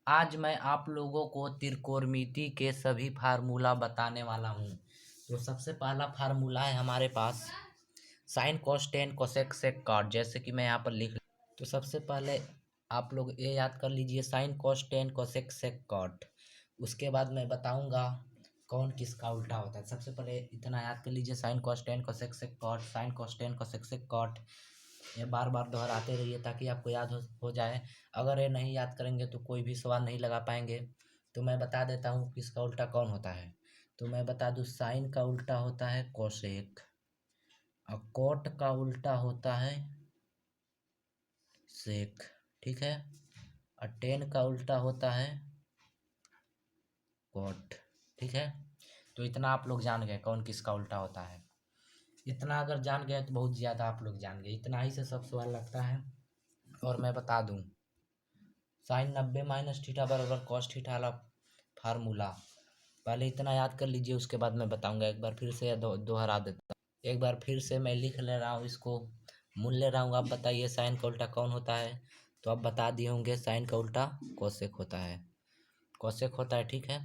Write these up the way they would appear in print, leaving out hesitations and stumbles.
आज मैं आप लोगों को त्रिकोणमिति के सभी फार्मूला बताने वाला हूँ। तो सबसे पहला फार्मूला है हमारे पास sine cos tan cosec sec cot, जैसे कि मैं यहाँ पर लिख। तो सबसे पहले आप लोग ये याद कर लीजिए sine cos tan cosec sec cot. उसके बाद मैं बताऊंगा कौन किसका उल्टा होता है। सबसे पहले इतना याद कर लीजिए, sine cos tan cosec sec cot, sine cos tan cosec sec cot. ये बार बार दोहराते रहिए ताकि आपको याद हो जाए। अगर ये नहीं याद करेंगे तो कोई भी सवाल नहीं लगा पाएंगे। तो मैं बता देता हूँ किसका उल्टा कौन होता है। तो मैं बता दूँ, साइन का उल्टा होता है कोसेक, और कॉट का उल्टा होता है सेक, ठीक है। और टेन का उल्टा होता है कॉट, ठीक है। तो इतना आप लोग जान गए कौन किसका उल्टा होता है। इतना अगर जान गए तो बहुत ज़्यादा आप लोग जान गए। इतना ही से सब सवाल लगता है। और मैं बता दूं, साइन 90 माइनस थीटा बराबर कॉस थीटा वाला फार्मूला पहले इतना याद कर लीजिए, उसके बाद मैं बताऊंगा। एक बार फिर से दोहरा देता हूँ। एक बार फिर से मैं लिख ले रहा हूँ, इसको मूल ले रहा हूँ। आप बताइए साइन का उल्टा कौन होता है। तो आप बता दिए होंगे साइन का उल्टा कोसेक होता है। कोसेक होता है, ठीक है,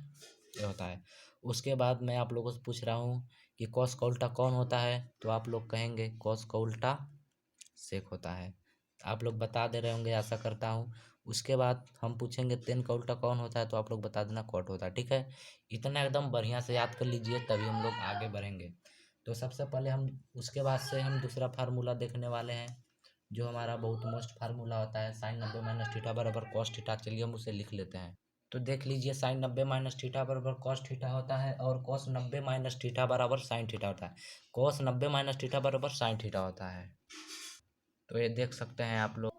ये होता है। उसके बाद मैं आप लोगों से पूछ रहा हूँ कि कॉस का उल्टा कौन होता है। तो आप लोग कहेंगे कॉस का उल्टा सेक होता है। आप लोग बता दे रहे होंगे, आशा करता हूँ। उसके बाद हम पूछेंगे टेन का उल्टा कौन होता है, तो आप लोग बता देना कॉट होता है, ठीक है। इतना एकदम बढ़िया से याद कर लीजिए, तभी हम लोग आगे बढ़ेंगे। तो सबसे पहले हम उसके बाद से हम दूसरा फार्मूला देखने वाले हैं, जो हमारा बहुत मोस्ट फार्मूला होता है, साइन 90 माइनस थीटा बराबर कॉस थीटा। चलिए हम उसे लिख लेते हैं। तो देख लीजिए, साइन 90 माइनस थीटा बराबर कॉस थीटा होता है, और कॉस 90 माइनस थीटा बराबर साइन थीटा होता है। कॉस 90 माइनस थीटा बराबर साइन थीटा होता है। तो ये देख सकते हैं आप लोग।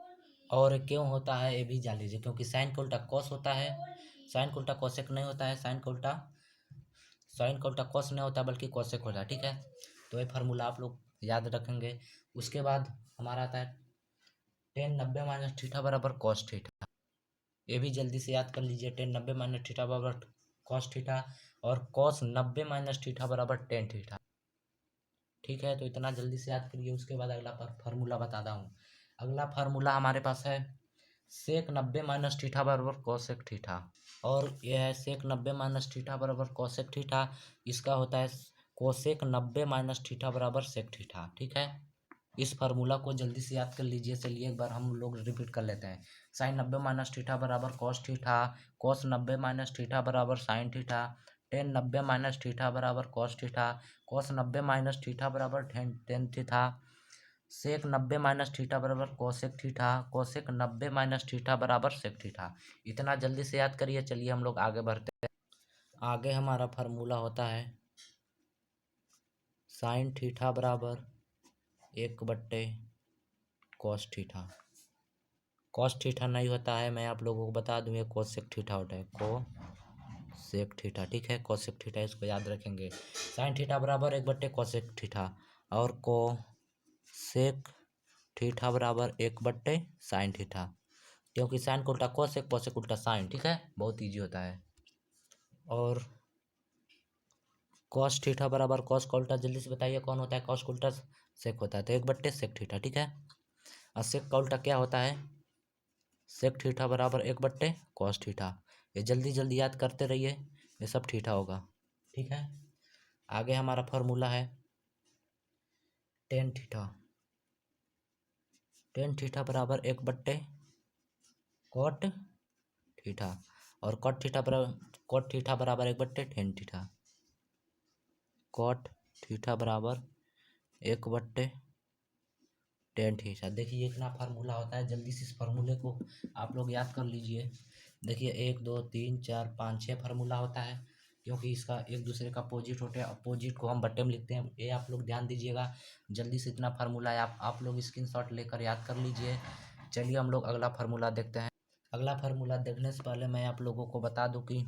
और क्यों होता है ये भी जान लीजिए, क्योंकि साइन का उल्टा कॉस होता है, साइन का उल्टा कोसेक नहीं होता है, साइन का उल्टा कॉस नहीं होता बल्कि कोसेक होता है, ठीक है। तो ये फार्मूला आप लोग याद रखेंगे। उसके बाद हमारा आता है टेन 90 माइनस थीटा बराबर कॉस थीटा। ये भी जल्दी से याद कर लीजिए, टेन 90 माइनस थीटा बराबर कॉस थीटा, और कॉस 90 माइनस थीटा बराबर टेन थीटा, ठीक है। तो इतना जल्दी से याद करिए। उसके बाद अगला फार्मूला बताता हूँ। अगला फार्मूला हमारे पास है सेक 90 माइनस थीटा बराबर कोसेक थीटा, और यह है सेक 90 माइनस थीटा बराबर कोसेक थीटा। इसका होता है कोसेक 90 माइनस थीटा बराबर सेक थीटा, ठीक है। इस फार्मूला को जल्दी से याद कर लीजिए। चलिए एक बार हम लोग रिपीट कर लेते हैं। साइन 90 माइनस थीटा बराबर cos theta, cos 90 minus theta बराबर sine theta, tan 90 minus theta बराबर cos theta, cos 90 minus theta बराबर tan theta, sec 90 minus theta बराबर cosec theta, cosec 90 minus theta बराबर सेक थीटा। इतना जल्दी से याद करिए। चलिए हम लोग आगे बढ़ते हैं। आगे हमारा फार्मूला होता है साइन थीटा बराबर 1/, कॉस थीटा। कॉस थीटा नहीं होता है, मैं आप लोगों को बता दूं, ये कोसेक थीटा होता है, कोसेक थीटा, ठीक है। कोसेक थीटा, इसको याद रखेंगे। साइन थीटा बराबर 1/, कोसेक थीटा, और कोसेक थीटा बराबर 1/, साइन थीटा। क्योंकि साइन को उल्टा कोसेक, कोसेक उल्टा साइन, ठीक है, बहुत ईजी होता है। और कॉस थीटा बराबर कॉस का उल्टा जल्दी से बताइए कौन होता है। कॉस का उल्टा सेक होता है, तो 1/, सेक थीटा, ठीक है। और सेक का उल्टा क्या होता है, सेक थीटा बराबर 1/, कॉस थीटा। ये जल्दी जल्दी याद करते रहिए, ये सब थीटा होगा, ठीक है। आगे हमारा फॉर्मूला है टेन थीटा। टेन थीटा बराबर 1/, कॉट थीटा, और कॉट थीटा बराबर 1/, टेन थीटा। कॉट थीटा बराबर 1/, टेन थीटा। देखिए इतना फार्मूला होता है। जल्दी से इस फार्मूले को आप लोग याद कर लीजिए। देखिए 1 2 3 4 5 6 फार्मूला होता है, क्योंकि इसका एक दूसरे का अपोजिट होते हैं। अपोजिट को हम बट्टे में लिखते हैं, ये आप लोग ध्यान दीजिएगा। जल्दी से इतना फार्मूला है, आप लोग स्क्रीनशॉट लेकर याद कर लीजिए। चलिए हम लोग अगला फार्मूला देखते हैं। अगला फार्मूला देखने से पहले मैं आप लोगों को बता दूं कि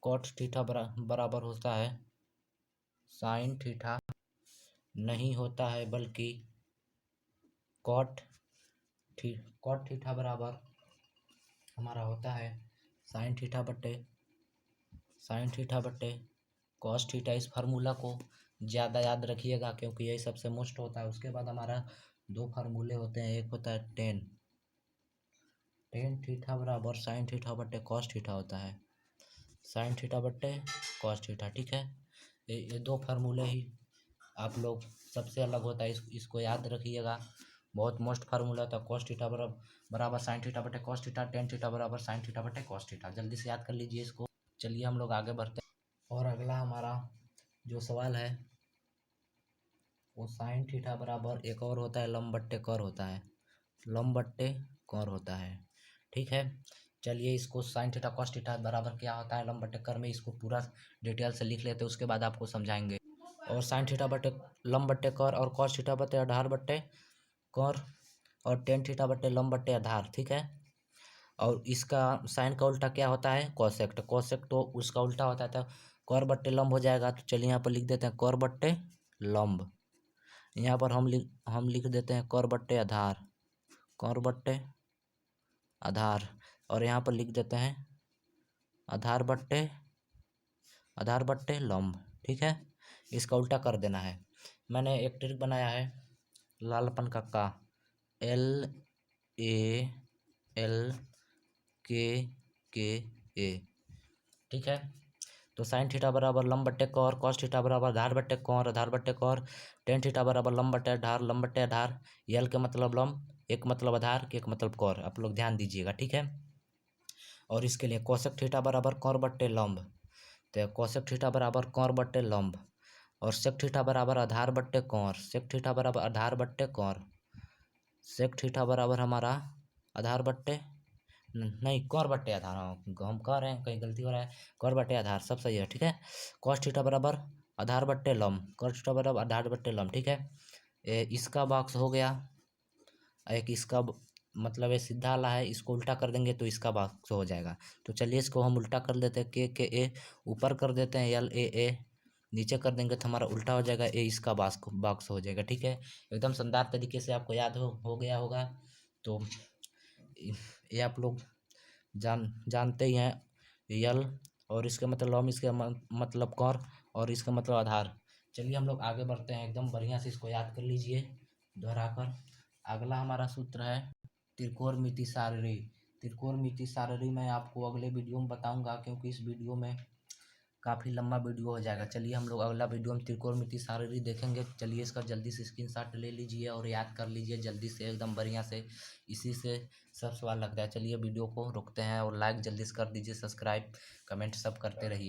कॉट थीटा बराबर होता है साइन थीटा नहीं होता है, बल्कि कॉट थीटा बराबर हमारा होता है साइन थीटा बट्टे कॉस थीटा। इस फार्मूला को ज़्यादा याद रखिएगा, क्योंकि यही सबसे मोस्ट होता है। उसके बाद हमारा दो फार्मूले होते हैं, एक होता है टेन टेन थीटा बराबर साइन थीटा बट्टे कॉस थीटा होता है। साइन थीटा बट्टे कॉस थीटा, ठीक है। ये दो फार्मूले ही आप लोग सबसे अलग होता है, इसको याद रखिएगा। बहुत मोस्ट फार्मूला होता है कॉस थीटा बराबर साइन थीटा बटे कॉस थीटा, टेन थीटा बराबर साइन थीटा बटे कॉस थीटा। जल्दी से याद कर लीजिए इसको। चलिए हम लोग आगे बढ़ते हैं। और अगला हमारा जो सवाल है वो साइन थीटा बराबर एक और होता है लंब बट्टे कर होता है। लंब बट्टे कर होता है, ठीक है। चलिए इसको साइन थीटा कॉस थीटा बराबर क्या होता है लंब बट्टे कर में, इसको पूरा डिटेल से लिख लेते हैं, उसके बाद आपको समझाएंगे। और साइन थीटा बट्टे लंब बट्टे कर और कॉस थीटा बट्टे आधार बट्टे कर और टेन थीटा बट्टे लंब बट्टे आधार, ठीक है। और इसका साइन का उल्टा क्या होता है कोसेक्ट। कोसेक्ट तो उसका उल्टा होता है, तो कर बट्टे लंब हो जाएगा। तो चलिए यहाँ पर लिख देते हैं कर बट्टे लंब। यहाँ पर हम लिख देते हैं कर बट्टे आधार, कर बट्टे आधार। और यहाँ पर लिख देते हैं आधार बट्टे लंब, ठीक है। इसका उल्टा कर देना है। मैंने एक ट्रिक बनाया है लालपन का LAL KA, ठीक है। तो साइन थीटा बराबर लंब बट्टे कौर, कॉस थीटा बराबर आधार बट्टे कौर, आधार बट्टे कौर, टेन थीटा बराबर लंब बट्टे आधार, लंब बट्टे आधार। यल के मतलब लंब, एक मतलब आधार, एक मतलब कौर। आप लोग ध्यान दीजिएगा, ठीक है। और इसके लिए कोसेक थीटा बराबर कौर बट्टे लंब, तो कोसेक थीटा बराबर कौर बट्टे लंब। और सेक थीटा बराबर आधार बट्टे कौर, सेक थीटा बराबर आधार बट्टे कौर, सेक थीटा बराबर हमारा आधार बट्टे नहीं कौर बट्टे आधार, हम कह रहे हैं कहीं गलती हो रहा है। कौर बट्टे आधार सब सही है, ठीक है। कॉस थीटा बराबर आधार बट्टे लंब, कॉस थीटा बराबर आधार बट्टे लंब, ठीक है। इसका बॉक्स हो गया। एक इसका मतलब ये सीधा वाला है, इसको उल्टा कर देंगे तो इसका बॉक्स हो जाएगा। तो चलिए इसको हम उल्टा कर देते हैं, के ए ऊपर कर देते हैं, LAA नीचे कर देंगे तो हमारा उल्टा हो जाएगा, ए इसका बॉक्स हो जाएगा, ठीक है। एकदम शानदार तरीके से आपको याद हो गया होगा। तो ये आप लोग जानते ही हैं यल, और इसका मतलब लॉम, इसका मतलब कौर, और इसका मतलब आधार। चलिए हम लोग आगे बढ़ते हैं, एकदम बढ़िया से इसको याद कर लीजिए दोहराकर। अगला हमारा सूत्र है त्रिकोणमिति सारणी। त्रिकोणमिति सारणी मैं आपको अगले वीडियो में बताऊंगा, क्योंकि इस वीडियो में काफ़ी लंबा वीडियो हो जाएगा। चलिए हम लोग अगला वीडियो में त्रिकोणमिति सारणी देखेंगे। चलिए इसका जल्दी से स्क्रीनशॉट ले लीजिए और याद कर लीजिए जल्दी से एकदम बढ़िया से, इसी से सब सवाल लगता है। चलिए वीडियो को रोकते हैं और लाइक जल्दी से कर दीजिए, सब्सक्राइब कमेंट सब करते रहिए।